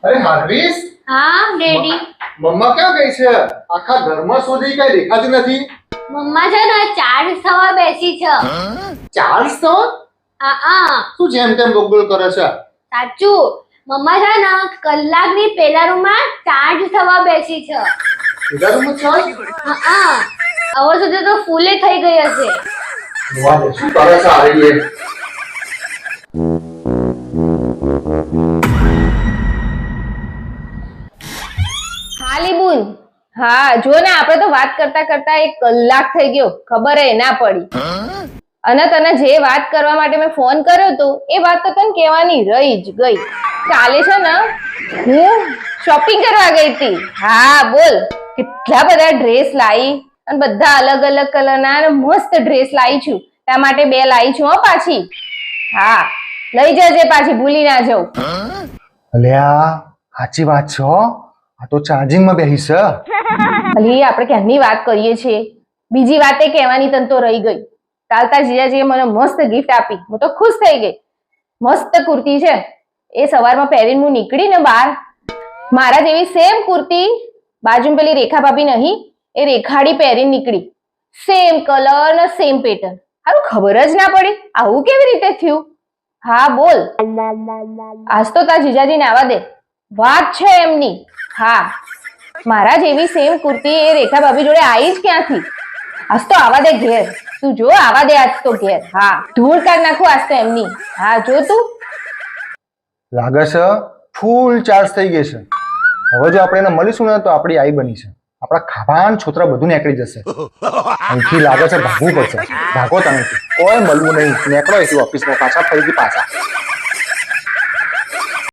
અરે હાર્વિસ, હા ડેડી. મમ્મા ક્યાં ગઈ છે? આખા ઘરમાં શોધી કઈ દેખાતી નથી. મમ્મા છે ને ચાર્જ થવા બેસી છે. ચાર્જ તો શું જેમ તેમ બોલ કરે છે? સાચું. મમ્મા છે ને કલાકની પેલા રૂમમાં ચાર્જ થવા બેસી છે. પેલા રૂમમાં ચાર્જ? હવે સુધી તો ફૂલે થઈ ગઈ હશે. વાહ, શું કરે છે આ રહી? ખાલી બુન. હા જો ને, આપણે તો વાત કરતા કરતા 1 કલાક થઈ ગયો, ખબર એ ના પડી. અને તને જે વાત કરવા માટે મેં ફોન કર્યો તો એ વાત તો તને કહેવાની રહી જ ગઈ. કાલે છે ને હું શોપિંગ કરવા ગઈ હતી. હા બોલ, કેટલા બધા ડ્રેસ લાવી અને બધા અલગ અલગ કલરના મસ્ત ડ્રેસ લાવી છું. ત્યાં માટે 2 લાવી છું હો પાછી. હા લઈ જજે પાછી, ભૂલી ના જાઉં. અલ્યા સાચી વાત છે હો. આ તો ચાર્જિંગમાં બેહી છે. અલી આપણે ક્યાંની વાત કરીએ છીએ. બીજી વાતે કહેવાની તને તો રહી ગઈ. કાલતા જીજાજીએ મને મસ્ત ગિફ્ટ આપી. હું તો ખુશ થઈ ગઈ. મસ્ત કુર્તી છે. એ સવારમાં પહેરીને હું નીકળી ને બહાર, મારા જેવી સેમ કુર્તી બાજુમાં પેલી રેખા ભાભી નહીં, એ રેખાડી પહેરીને નીકળી. સેમ કલર ને સેમ પેટર્ન. હારું ખબર જ ના પડી આવું કેવી રીતે થયું. હા બોલ, આજ તો તાર જીજાજીને આવા દે, વાત છે એમની. હા મારા જેવી સેમ કુર્તી એ રેખા ભાભી જોડે આવી જ ક્યાંથી. આજ તો આવા દે ઘેર. તું જો આવા દે આજ તો ઘેર. હા ધૂળ કાઢ નાખું આજ તો એમની. હા જો તું. લાગે છે ફૂલ ચાર્જ થઈ ગઈ છે. હવે જો આપણે એને મળીશું ને તો આપણી આઈ બની છે. આપણા ખાવાન છોતરા બધું નીકળી જશે. અહીંથી લાગે છે ભાગવું પડશે. ભાગો તમે, કોઈ મળવું નહીં. નીકળો અહીંથી ઓફિસમાં પાછા, ફરીથી પાછા.